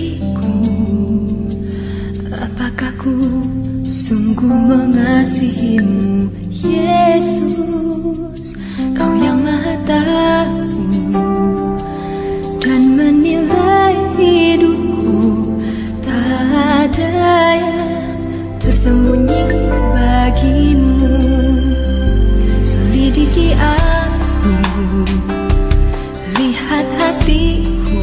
hatiku, apakah ku sungguh mengasihimu, Yesus? Kau yang Maha Tahu dan menilai hidupku, tak ada yang tersembunyi bagimu. Selidiki aku, lihat hatiku,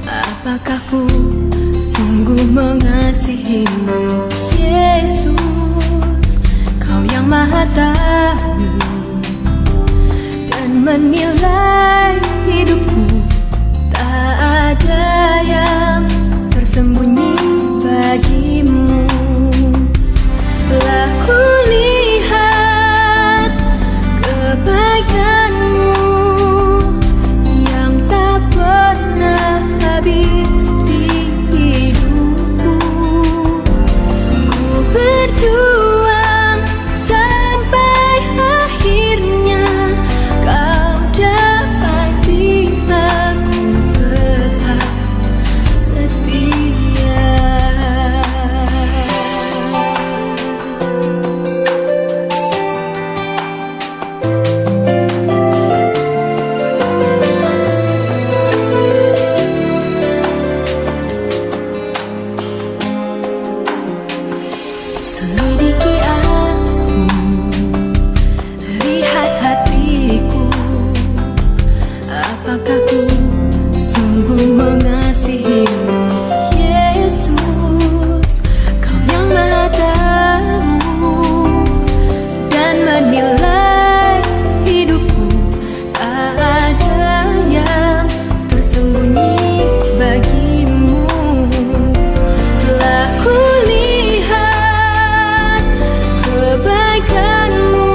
apakah ku sungguh mengasihimu, Yesus? Kau yang Maha Tahu dan menilai hidupku, tak ada yang tersembunyi bagimu. Lah ku lihat kebaikanmu yang tak pernah habis di hidupku. Ku berjuang sampai akhirnya kau dapati aku tetap setia. Selidiki aku, lihat hatiku, apakah ku sungguh mengasihimu, Yesus? Kau yang Maha Tahu dan menilai hidupku, tak ada yang tersembunyi bagimu. Telah ku lihat kebaikanmu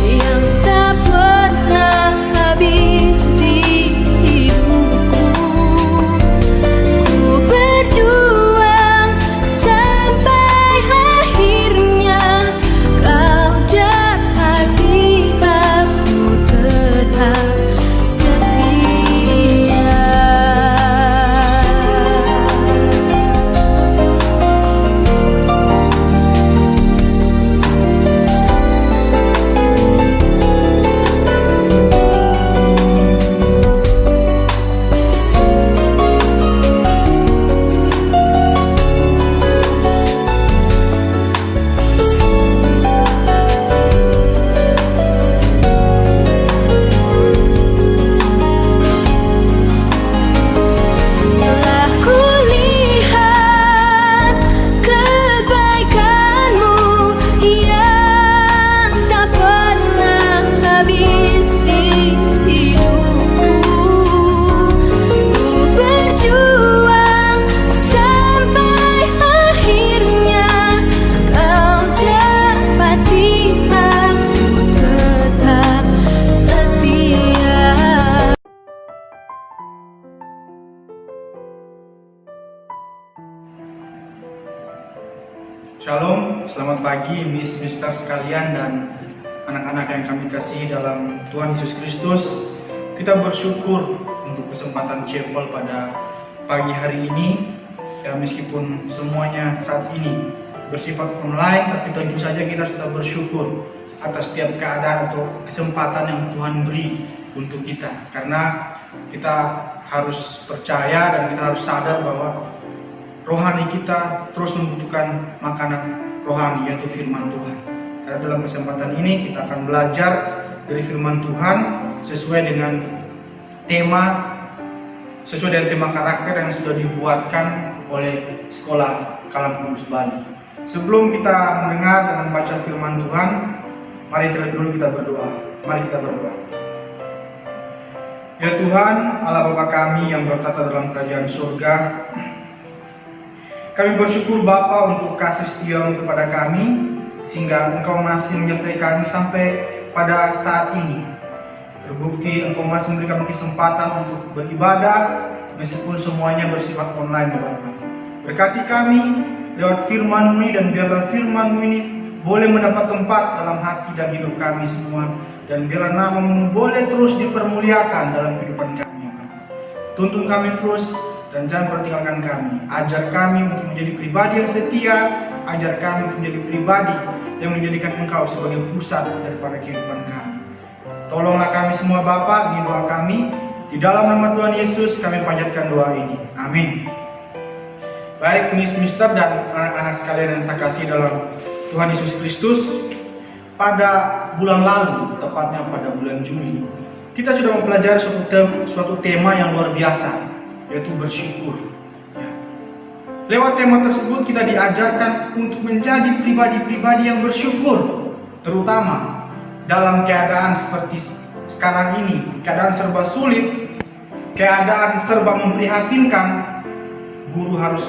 yang tak pernah habis di hidupku. Ku berjuang sampai akhirnya kau dapati aku tetap setia. Telah ku lihat kebaikanmu yang tak pernah habis di hidupku. Ku berjuang sampai akhirnya kau dapati aku tetap setia. Shalom, selamat pagi Mister sekalian dan anak-anak yang kami kasihi dalam Tuhan Yesus Kristus. Kita bersyukur untuk kesempatan chapel pada pagi hari ini. Ya, meskipun semuanya saat ini bersifat online, tapi tentu saja kita sudah bersyukur atas setiap keadaan atau kesempatan yang Tuhan beri untuk kita. Karena kita harus percaya dan kita harus sadar bahwa rohani kita terus membutuhkan makanan rohani, yaitu firman Tuhan. Karena dalam kesempatan ini kita akan belajar dari firman Tuhan sesuai dengan tema karakter yang sudah dibuatkan oleh Sekolah Kalam Kudus Bali. Sebelum kita mendengar dan membaca firman Tuhan, mari terlebih dulu kita berdoa. Mari kita berdoa. Ya Tuhan, Allah Bapa kami yang bertata dalam kerajaan surga, kami bersyukur Bapa untuk kasih setia-Mu kepada kami, sehingga Engkau masih menyertai kami sampai pada saat ini. Terbukti Engkau masih memberikan kesempatan untuk beribadah, meskipun semuanya bersifat online ya Bapa. Berkati kami lewat firman-Mu ini, dan biarlah firman-Mu ini boleh mendapat tempat dalam hati dan hidup kami semua, dan biarlah nama-Mu boleh terus dipermuliakan dalam kehidupan kami ya Bapa. Tuntun kami terus dan jangan pernah tinggalkan kami. Ajar kami untuk menjadi pribadi yang setia, ajar kami untuk menjadi pribadi yang menjadikan Engkau sebagai pusat daripada kehidupan kami. Tolonglah kami semua Bapa, ini doa kami. Di dalam nama Tuhan Yesus kami panjatkan doa ini. Amin. Baik Miss, Mister, dan anak-anak sekalian yang saya kasih dalam Tuhan Yesus Kristus, pada bulan lalu, tepatnya pada bulan Juli, kita sudah mempelajari suatu tema yang luar biasa, yaitu bersyukur. Ya. Lewat tema tersebut kita diajarkan untuk menjadi pribadi-pribadi yang bersyukur, terutama dalam keadaan seperti sekarang ini, keadaan serba sulit, keadaan serba memprihatinkan. Guru harus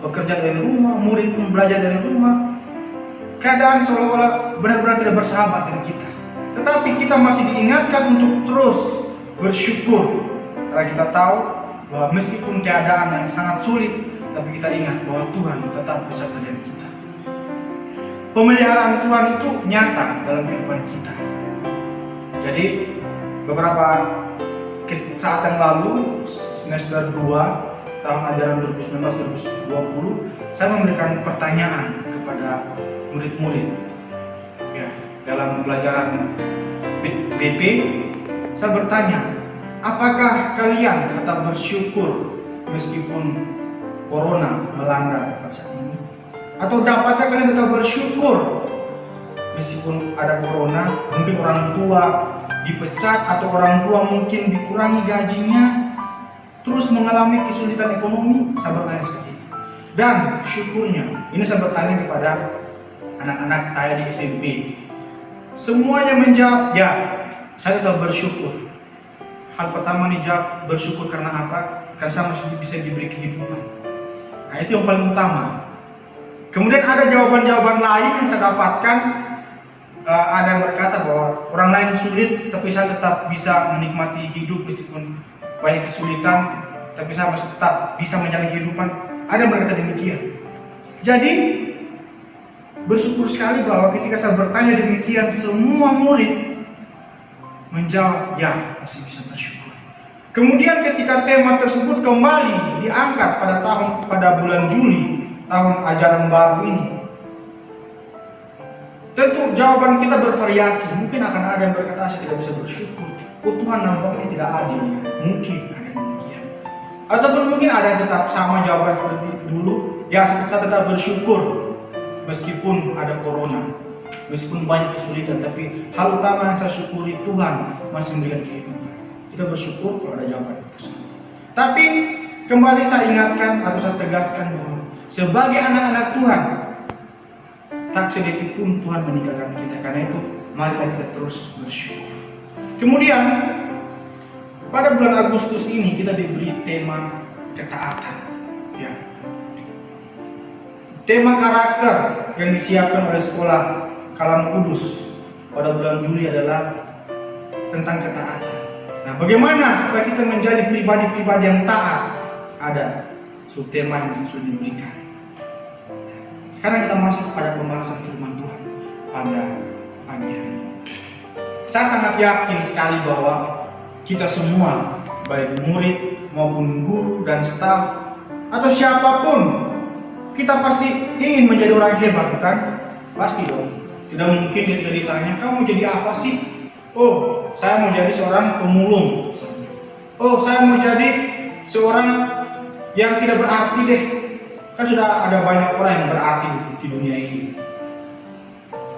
bekerja dari rumah, murid pun belajar dari rumah. Keadaan seolah-olah benar-benar tidak bersahabat dengan kita. Tetapi kita masih diingatkan untuk terus bersyukur. Karena kita tahu bahwa meskipun keadaan yang sangat sulit, tapi kita ingat bahwa Tuhan tetap beserta dengan kita. Pemeliharaan Tuhan itu nyata dalam kehidupan kita. Jadi beberapa saat yang lalu, semester 2 tahun ajaran 2019-2020, saya memberikan pertanyaan kepada murid-murid. Ya, dalam pelajaran BP, saya bertanya, apakah kalian tetap bersyukur meskipun corona melanda saat ini? Atau dapatkah kalian tetap bersyukur meskipun ada corona, mungkin orang tua dipecat atau orang tua mungkin dikurangi gajinya, terus mengalami kesulitan ekonomi? Saya bertanya seperti itu. Dan syukurnya, ini saya bertanya kepada anak-anak saya di SMP. Semuanya menjawab, ya, saya tetap bersyukur. Hal pertama dijawab, bersyukur karena apa? Karena saya masih bisa diberi kehidupan. Nah, itu yang paling utama. Kemudian ada jawaban-jawaban lain yang saya dapatkan. Ada yang berkata bahwa orang lain sulit, tapi saya tetap bisa menikmati hidup meskipun banyak kesulitan, tapi saya masih tetap bisa menjalani kehidupan. Ada yang berkata demikian. Jadi bersyukur sekali bahwa ketika saya bertanya demikian, semua murid menjawab, ya, masih bisa bersyukur. Kemudian ketika tema tersebut kembali diangkat pada bulan Juli tahun ajaran baru ini, tentu jawaban kita bervariasi. Mungkin akan ada yang berkata saya tidak bisa bersyukur. Oh, Tuhan nampaknya tidak adil ya. Mungkin ada yang demikian. Ataupun mungkin ada yang tetap sama jawaban seperti dulu. Ya, saya tetap bersyukur meskipun ada corona, meskipun banyak kesulitan. Tapi hal utama yang saya syukuri, Tuhan masih memberikan kehidupan. Kita bersyukur kalau ada jawaban tersebut. Tapi kembali saya ingatkan atau saya tegaskan bahwa sebagai anak-anak Tuhan, tak sedikit pun Tuhan meninggalkan kita. Karena itu mari kita terus bersyukur. Kemudian pada bulan Agustus ini kita diberi tema ketaatan. Ya. Tema karakter yang disiapkan oleh sekolah Kalam Kudus pada bulan Juli adalah tentang ketaatan. Nah, bagaimana supaya kita menjadi pribadi-pribadi yang taat? Ada subtema yang sudah diberikan. Sekarang kita masuk pada pembahasan firman Tuhan pada pagi hari ini. Saya sangat yakin sekali bahwa kita semua, baik murid maupun guru dan staf atau siapapun, kita pasti ingin menjadi orang hebat, bukan? Pasti dong. Tidak mungkin ketika ditanya, kamu jadi apa sih? Oh, saya mau jadi seorang pemulung. Oh, saya mau jadi seorang yang tidak berarti deh. Kan sudah ada banyak orang yang berarti di dunia ini.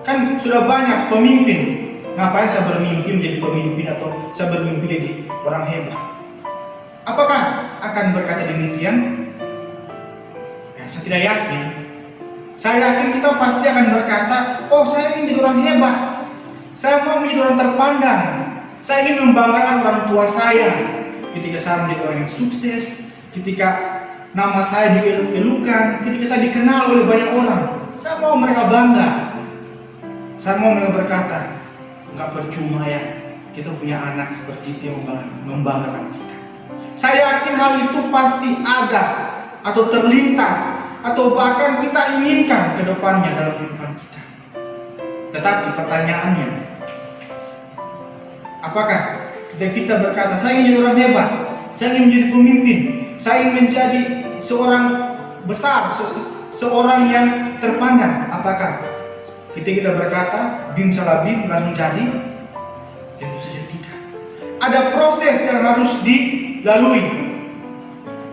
Kan sudah banyak pemimpin. Ngapain saya bermimpi menjadi pemimpin atau saya bermimpi jadi orang hebat? Apakah akan berkata demikian? Ya, saya tidak yakin. Saya yakin kita pasti akan berkata, oh, saya ingin jadi orang hebat. Saya mau menjadi orang terpandang. Saya ingin membanggakan orang tua saya. Ketika saya menjadi orang yang sukses, ketika nama saya dielukan, ketika saya dikenal oleh banyak orang, saya mau mereka bangga. Saya mau mereka berkata, nggak percuma ya, kita punya anak seperti itu yang membanggakan kita. Saya yakin hal itu pasti ada atau terlintas atau bahkan kita inginkan ke depannya dalam kehidupan kita. Tetapi pertanyaannya, apakah ketika kita berkata saya ingin jadi orang hebat, saya ingin menjadi pemimpin, saya ingin menjadi seorang besar, seorang yang terpandang. Apakah ketika kita berkata bim salah bim langsung jadi? Tentu saja tidak. Ada proses yang harus dilalui.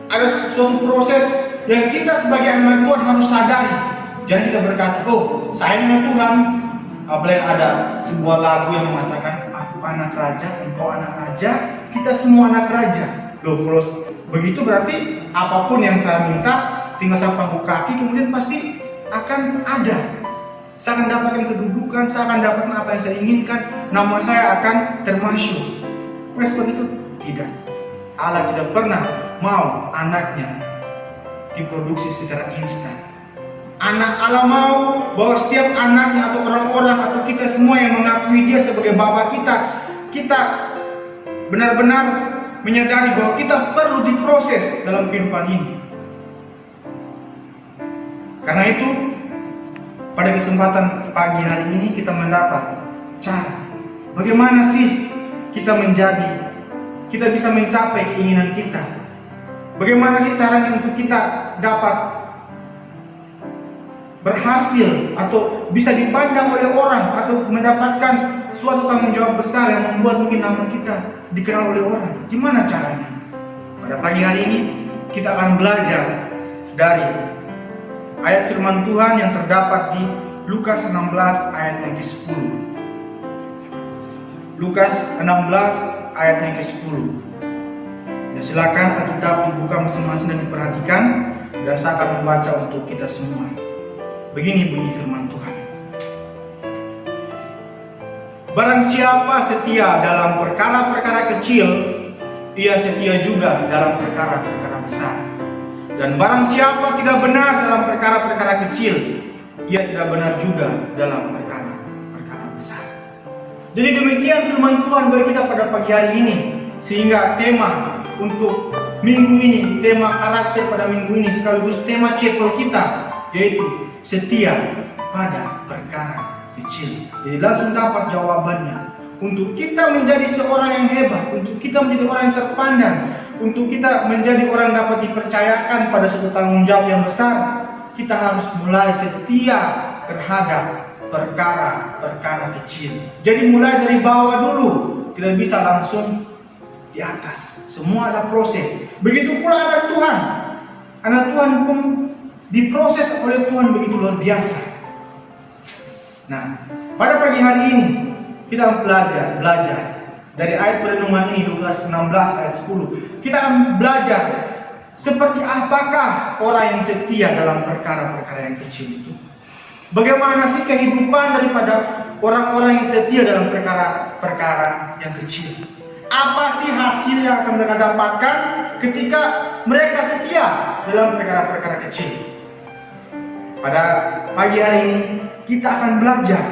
Ada suatu proses yang kita sebagai anak Tuhan harus sadari. Jangan kita berkata, oh saya anak Tuhan. Apalagi ada sebuah lagu yang mengatakan, aku anak raja, engkau anak raja, kita semua anak raja. Loh, kalau begitu berarti apapun yang saya minta, tinggal saya pangku kaki, kemudian pasti akan ada. Saya akan dapatkan kedudukan, saya akan dapatkan apa yang saya inginkan, nama saya akan termasyhur. Respon itu tidak. Allah tidak pernah mau anaknya diproduksi secara instan. Anak Allah mau bahwa setiap anaknya atau orang-orang atau kita semua yang mengakui dia sebagai Bapa kita benar-benar menyadari bahwa kita perlu diproses dalam kehidupan ini. Karena itu pada kesempatan pagi hari ini kita mendapat cara bagaimana sih kita bisa mencapai keinginan kita. Bagaimana sih caranya untuk kita dapat berhasil atau bisa dipandang oleh orang atau mendapatkan suatu tanggung jawab besar yang membuat mungkin nama kita dikenal oleh orang. Gimana caranya? Pada pagi hari ini kita akan belajar dari ayat firman Tuhan yang terdapat di Lukas 16 ayat yang ke-10. Lukas 16 ayat yang ke-10. Ya, silakan Alkitab dibuka masing-masing dan diperhatikan, dan saya akan membaca untuk kita semua. Begini bunyi firman Tuhan. Barang siapa setia dalam perkara-perkara kecil, ia setia juga dalam perkara-perkara besar. Dan barang siapa tidak benar dalam perkara-perkara kecil, ia tidak benar juga dalam perkara-perkara besar. Jadi demikian firman Tuhan bagi kita pada pagi hari ini. Sehingga tema untuk minggu ini, tema karakter pada minggu ini sekaligus tema chapel kita, yaitu setia pada perkara kecil. Jadi langsung dapat jawabannya. Untuk kita menjadi seorang yang hebat, untuk kita menjadi orang yang terpandang, untuk kita menjadi orang yang dapat dipercayakan pada suatu tanggung jawab yang besar, kita harus mulai setia terhadap perkara-perkara kecil. Jadi mulai dari bawah dulu, tidak bisa langsung di atas. Semua ada proses. Begitu pula anak Tuhan. Anak Tuhan pun diproses oleh Tuhan begitu luar biasa. Nah, pada pagi hari ini kita belajar dari ayat perenungan ini, Lukas 16 ayat 10. Kita akan belajar seperti apakah orang yang setia dalam perkara-perkara yang kecil itu. Bagaimana sih kehidupan daripada orang-orang yang setia dalam perkara-perkara yang kecil. Apa sih hasil yang akan mereka dapatkan ketika mereka setia dalam perkara-perkara kecil. Pada pagi hari ini kita akan belajar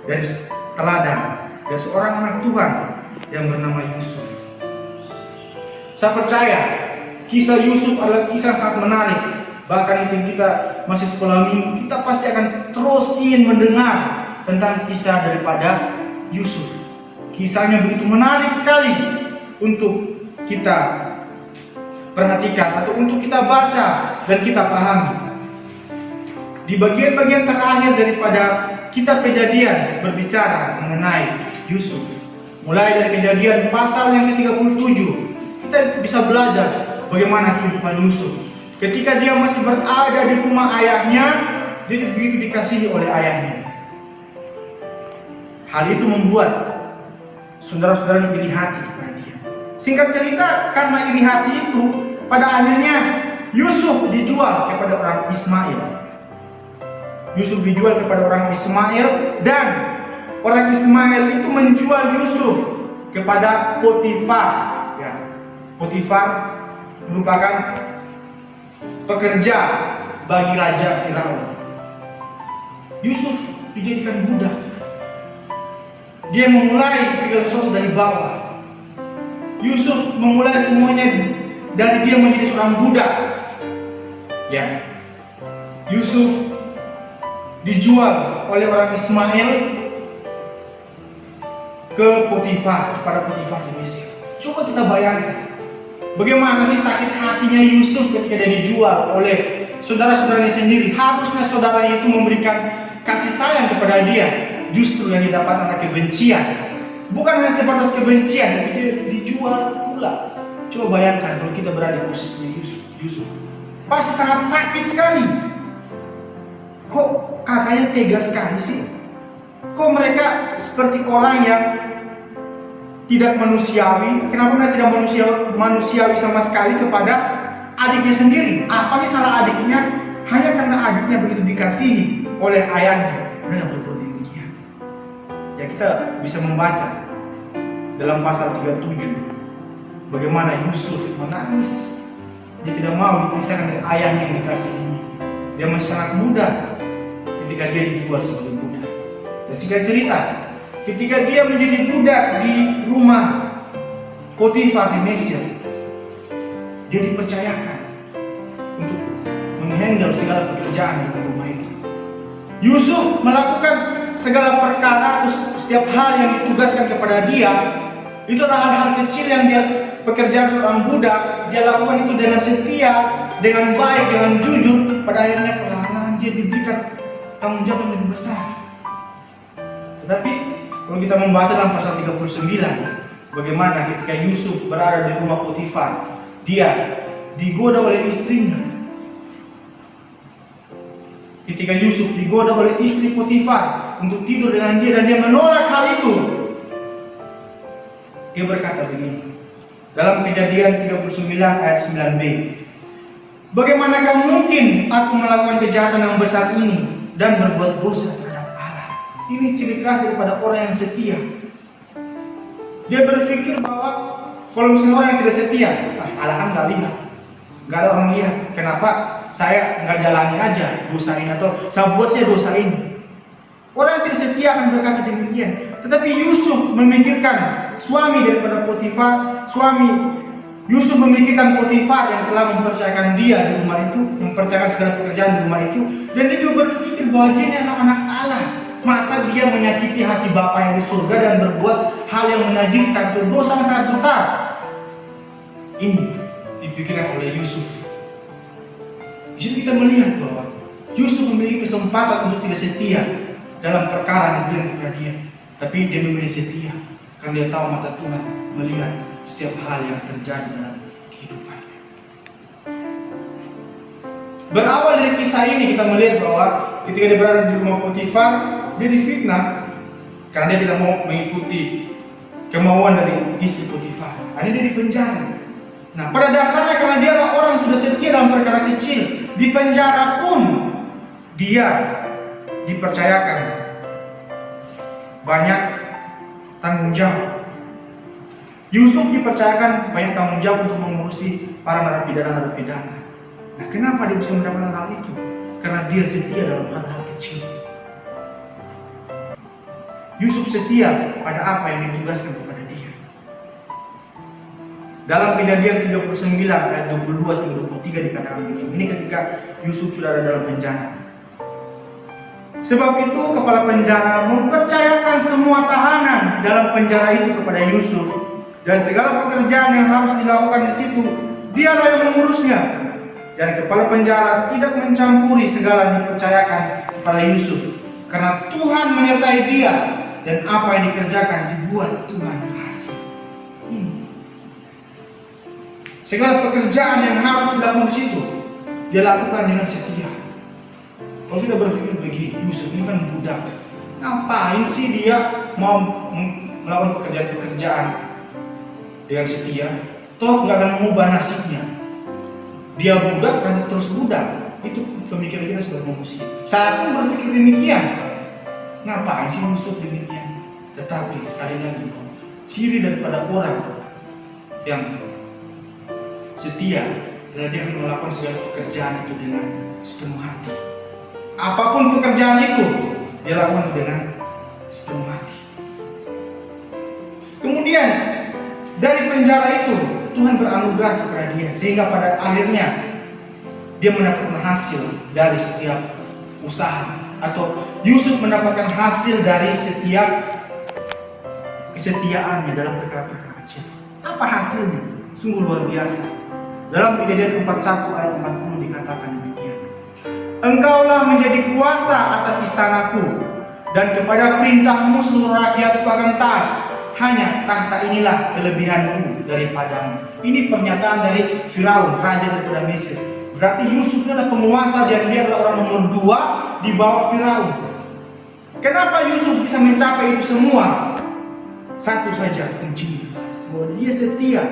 dari teladan dari seorang anak Tuhan yang bernama Yusuf. Saya percaya kisah Yusuf adalah kisah sangat menarik. Bahkan itu kita masih sekolah minggu, kita pasti akan terus ingin mendengar tentang kisah daripada Yusuf. Kisahnya begitu menarik sekali untuk kita perhatikan atau untuk kita baca dan kita pahami. Di bagian-bagian terakhir daripada kitab Kejadian berbicara mengenai Yusuf. Mulai dari Kejadian pasal yang ke-37, kita bisa belajar bagaimana kehidupan Yusuf. Ketika dia masih berada di rumah ayahnya, dia begitu dikasihi oleh ayahnya. Hal itu membuat saudara-saudaranya iri hati kepada dia. Singkat cerita, karena iri hati itu, pada akhirnya Yusuf dijual kepada orang Ismail. Yusuf dijual kepada orang Ismail, dan orang Ismail itu menjual Yusuf kepada Potifar. Ya, Potifar merupakan pekerja bagi Raja Firaun. Yusuf dijadikan budak. Dia memulai segala sesuatu dari bawah. Yusuf memulai semuanya dari dia menjadi seorang budak. Ya, Yusuf dijual oleh orang Ismail ke Potifar, kepada Potifar di Mesir. Coba kita bayangkan, Bagaimana sih sakit hatinya Yusuf ketika dia dijual oleh saudara-saudaranya sendiri. Harusnya saudaranya itu memberikan kasih sayang kepada dia. Justru yang didapat adalah kebencian. Bukan hanya sebatas kebencian, tapi dia dijual pula. Coba bayangkan kalau kita berada di posisinya Yusuf. Pasti sangat sakit sekali. Kok kakaknya tega sekali sih? Kok mereka seperti orang yang tidak manusiawi? Kenapa mereka tidak manusiawi sama sekali kepada adiknya sendiri? Apa sih salah adiknya? Hanya karena adiknya begitu dikasihi oleh ayahnya, mereka berbuat demikian. Ya, kita bisa membaca dalam pasal 37 bagaimana Yusuf menangis. Dia tidak mau dipisahkan dari ayahnya yang dikasihi. Dia masih sangat muda ketika dia dijual sebagai budak. Dan singkat cerita, ketika dia menjadi budak di rumah Potifar di Mesir, dia dipercayakan untuk menghandle segala pekerjaan di rumah itu. Yusuf melakukan segala perkara atau setiap hal yang ditugaskan kepada dia. Itu adalah hal-hal kecil yang dia pekerjaan seorang budak. Dia lakukan itu dengan setia, dengan baik, dengan jujur. Pada akhirnya perlahan dia diberikan tanggung jawab yang lebih besar. Tetapi kalau kita membaca dalam pasal 39, bagaimana ketika Yusuf berada di rumah Potifar, dia digoda oleh istrinya. Ketika Yusuf digoda oleh istri Potifar untuk tidur dengan dia dan dia menolak hal itu, dia berkata begini dalam Kejadian 39 ayat 9b, bagaimanakah mungkin aku melakukan kejahatan yang besar ini dan berbuat dosa terhadap Allah? Ini ciri khas daripada orang yang setia. Dia berpikir bahwa kalau misalnya orang yang tidak setia, Allah kan nggak lihat, nggak ada orang lihat. Kenapa saya nggak jalani aja dosa ini, atau saya buat saya dosa ini? Orang yang tidak setia akan berkata demikian. Tetapi Yusuf memikirkan suami daripada Potifar, Yusuf memikirkan Potifar yang telah mempercayakan dia di rumah itu, mempercayakan segala pekerjaan di rumah itu, dan dia juga berpikir bahwa dia ini adalah anak Allah. Masa dia menyakiti hati Bapa yang di surga dan berbuat hal yang menajiskan, itu dosa yang sangat besar. Ini dipikirkan oleh Yusuf. Di sini kita melihat bahwa Yusuf memiliki kesempatan untuk tidak setia dalam perkara yang diberikan kepada dia, tapi dia memilih setia karena dia tahu mata Tuhan melihat setiap hal yang terjadi dalam kehidupannya. Berawal dari kisah ini kita melihat bahwa ketika dia berada di rumah Potifar, dia difitnah karena dia tidak mau mengikuti kemauan dari istri Potifar. Akhirnya dia dipenjara. Nah, pada dasarnya karena dia adalah orang yang sudah setia dalam perkara kecil, di penjara pun dia dipercayakan banyak tanggung jawab. Yusuf dipercayakan banyak tanggung jawab untuk mengurusi para narapidana. Nah, kenapa dia bisa mendapatkan hal itu? Karena dia setia dalam hal-hal kecil. Yusuf setia pada apa yang ditugaskan kepada dia. Dalam Kejadian 39 ayat 22 sampai 23 dikatakan begini. Ini ketika Yusuf sudah ada dalam penjara. Sebab itu kepala penjara mempercayakan semua tahanan dalam penjara itu kepada Yusuf, dan segala pekerjaan yang harus dilakukan di situ dialah yang mengurusnya. Dan kepala penjara tidak mencampuri segala yang dipercayakan kepada Yusuf, karena Tuhan menyertai dia, dan apa yang dikerjakan dibuat Tuhan berhasil. Ini segala pekerjaan yang harus dilakukan di situ dia lakukan dengan setia. Kalau kita berpikir begini, Yusuf ini kan budak, ngapain sih dia mau melakukan pekerjaan-pekerjaan dengan setia? Toh nggak akan mengubah nasibnya. Dia budak kan terus budak. Itu pemikiran kita sebagai manusia. Saya pun berpikir demikian. Ngapain sih Yusuf demikian? Tetapi sekali lagi, ciri daripada orang yang setia adalah dia akan melakukan segala pekerjaan itu dengan sepenuh hati. Apapun pekerjaan itu dia lakukan dengan sepenuh hati. Kemudian dari penjara itu Tuhan beranugerah kepada dia, sehingga pada akhirnya dia mendapatkan hasil dari setiap usaha, atau Yusuf mendapatkan hasil dari setiap kesetiaannya dalam perkara-perkara kecil. Apa hasilnya? Sungguh luar biasa. Dalam Kejadian 41 ayat 40 dikatakan demikian. Engkaulah menjadi kuasa atas istanaku, dan kepada perintahmu seluruh rakyatku akan taat. Hanya tahta inilah kelebihanku daripadamu. Ini pernyataan dari Firaun, raja daripada Mesir. Berarti Yusuf adalah penguasa dan dia adalah orang nomor 2 di bawah Firaun. Kenapa Yusuf bisa mencapai itu semua? Satu saja kuncinya, bahwa dia setia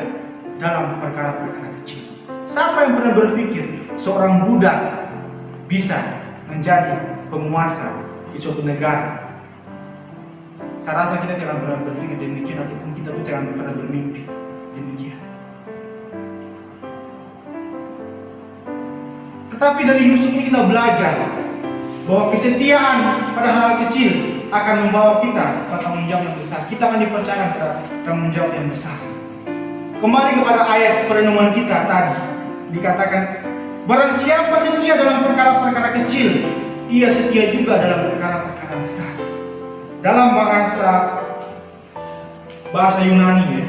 dalam perkara-perkara kecil. Siapa yang pernah berpikir seorang budak bisa menjadi penguasa di suatu negara? Saya rasa kita tidak pernah berpikir demikian, ataupun kita pun tidak pernah bermimpi demikian. Tetapi dari Yusuf ini kita belajar bahwa kesetiaan pada hal kecil akan membawa kita pada tanggung jawab yang besar. Kita akan dipercayakan pada tanggung jawab yang besar. Kembali kepada ayat perenungan kita tadi, dikatakan, barang siapa setia dalam perkara-perkara kecil, ia setia juga dalam perkara-perkara besar. Dalam bahasa Yunani ya,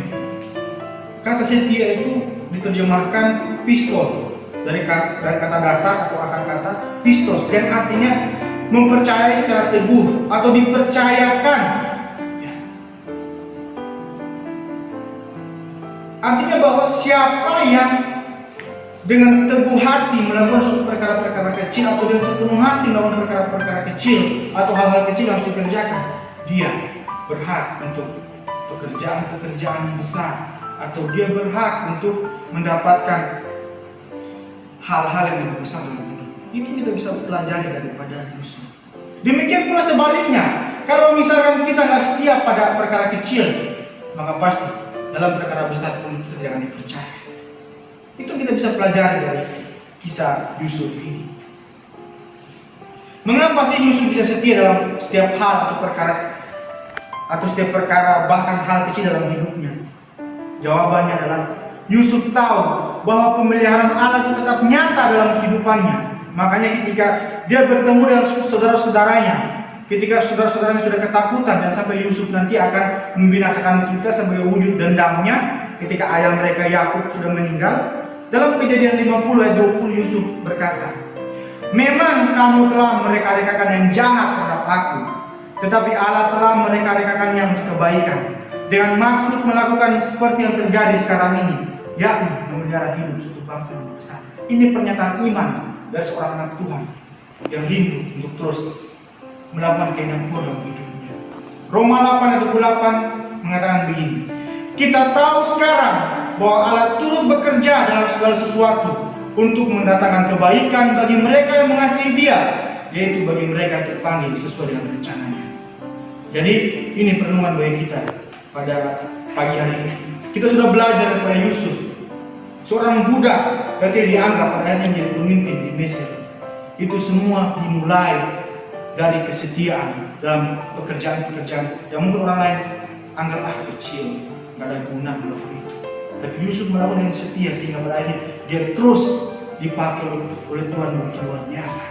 kata setia itu diterjemahkan pistol, dari kata dasar atau akar kata pistos, yang artinya mempercayai secara teguh atau dipercayakan ya. Artinya bahwa siapa yang dengan teguh hati melakukan suatu perkara-perkara kecil, atau dengan sepenuh hati melakukan perkara-perkara kecil atau hal-hal kecil yang harus dikerjakan, dia berhak untuk pekerjaan-pekerjaan yang besar, atau dia berhak untuk mendapatkan hal-hal yang lebih besar dalam hidup. Itu kita bisa pelajari daripada Yusuf. Demikian pula sebaliknya, kalau misalkan kita nggak setia pada perkara kecil, maka pasti dalam perkara besar pun kita tidak akan dipercaya. Itu kita bisa pelajari dari kisah Yusuf ini. Mengapa sih Yusuf bisa setia dalam setiap hal atau setiap perkara, bahkan hal kecil dalam hidupnya? Jawabannya adalah Yusuf tahu bahwa pemeliharaan Allah itu tetap nyata dalam kehidupannya. Makanya ketika dia bertemu dengan saudara-saudaranya, ketika saudara-saudaranya sudah ketakutan dan sampai Yusuf nanti akan membinasakan kita sebagai wujud dendamnya, ketika ayah mereka Yakub sudah meninggal, dalam Kejadian 50 ayat 20 Yusuf berkata, memang kamu telah mereka-rekakan yang jahat terhadap aku, tetapi Allah telah mereka-rekakan yang kebaikan, dengan maksud melakukan seperti yang terjadi sekarang ini, yakni memelihara hidup suatu bangsa yang besar. Ini pernyataan iman dari seorang anak Tuhan yang rindu untuk terus melakukan kehendak Tuhan dalam hidupnya. Roma 8 ayat 28 mengatakan begini, kita tahu sekarang bahwa Allah turut bekerja dalam segala sesuatu untuk mendatangkan kebaikan bagi mereka yang mengasihi Dia, yaitu bagi mereka yang terpanggil sesuai dengan rencananya. Jadi ini perenungan bagi kita pada pagi hari ini. Kita sudah belajar daripada Yusuf, seorang budak yang tidak dianggap pada akhirnya menjadi pemimpin di Mesir. Itu semua dimulai dari kesetiaan dalam pekerjaan-pekerjaan yang mungkin orang lain anggaplah kecil, nggak ada guna melakukan itu. Tapi Yusuf melakukan yang setia sehingga pada akhirnya dia terus dipakai oleh Tuhan begitu luar biasa.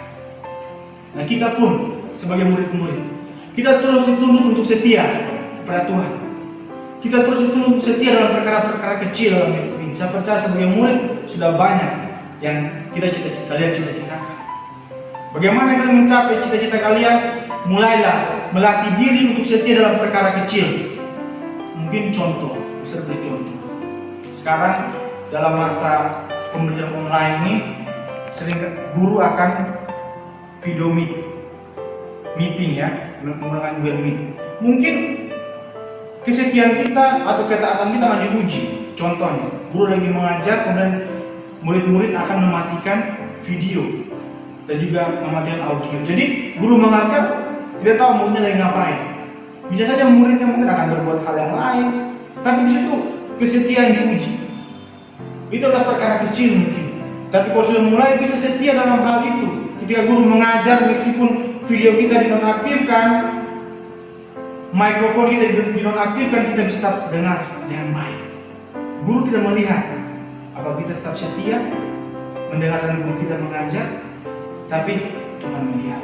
Nah kita pun sebagai murid-murid, kita terus dituntut untuk setia kepada Tuhan. Kita terus dituntut untuk setia dalam perkara-perkara kecil dalam hidup ini. Saya percaya sebagai murid sudah banyak yang kalian cita-citakan. Bagaimana kalian mencapai cita-cita kalian? Mulailah melatih diri untuk setia dalam perkara kecil. Mungkin contoh, bisa beri contoh. Sekarang dalam masa pembelajaran online ini, sering guru akan video meeting ya, menggunakan Google Meet. Mungkin kesetiaan kita atau ketaatan kita akan diuji. Contohnya, guru lagi mengajar, kemudian murid-murid akan mematikan video dan juga mematikan audio. Jadi guru mengajar tidak tahu muridnya lagi ngapain. Bisa saja muridnya mungkin akan berbuat hal yang lain, tapi di situ kesetiaan diuji. Itu adalah perkara kecil mungkin, tapi kalau sudah mulai bisa setia dalam hal itu. Ketika guru mengajar, meskipun video kita dinonaktifkan, mikrofon kita dinonaktifkan, kita bisa tetap dengar dengan baik. Guru tidak melihat apakah kita tetap setia mendengarkan guru kita mengajar, tapi Tuhan melihat.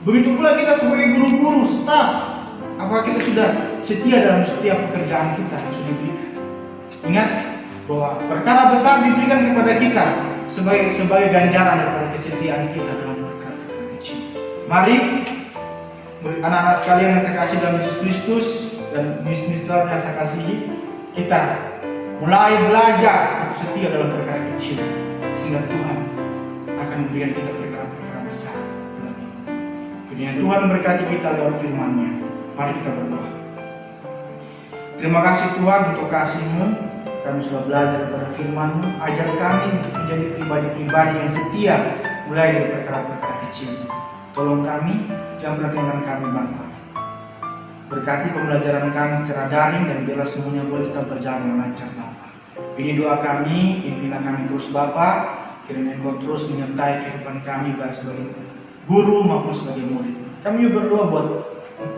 Begitu pula kita sebagai guru-guru, staf, apakah kita sudah setia dalam setiap pekerjaan kita yang sudah diberikan. Ingat, bahwa perkara besar diberikan kepada kita sebagai ganjaran daripada kesetiaan kita dalam perkara-perkara kecil. Mari anak-anak sekalian yang saya kasih dalam Yesus Kristus dan mister yang saya kasihi, kita mulai belajar untuk setia dalam perkara kecil, sehingga Tuhan akan memberikan kita perkara-perkara besar. Kiranya Tuhan memberkati kita lewat firman-Nya. Mari kita berdoa. Terima kasih Tuhan untuk kasih-Mu. Kami sudah belajar daripada firman-Mu. Ajar kami untuk menjadi pribadi-pribadi yang setia mulai dari perkara-perkara kecil. Tolong kami, jangan pernah tinggalkan kami Bapa. Berkati pembelajaran kami secara daring dan biarlah semuanya boleh tetap berjalan dengan lancar Bapa. Ini doa kami, pimpinlah kami terus Bapa. Kiranya Engkau terus menyertai kehidupan kami baik sebagai guru maupun sebagai murid. Kami juga berdoa buat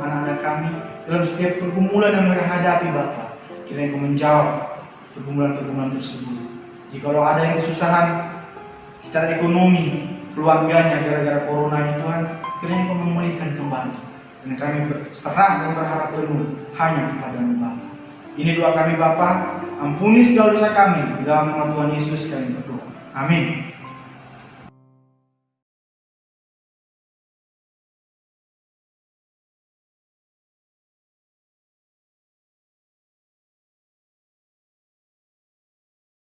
anak-anak kami dalam setiap pergumulan yang mereka hadapi Bapa. Kiranya Engkau menjawab pergumulan-pergumulan tersebut. Jikalau ada yang kesusahan secara ekonomi keluarganya gara-gara corona ini Tuhan, kiranya Engkau memulihkan kembali. Dan kami berserah dan berharap penuh hanya kepada-Mu Bapa. Ini doa kami Bapa. Ampuni segala dosa kami. Di dalam nama Tuhan Yesus kami berdoa. Amin.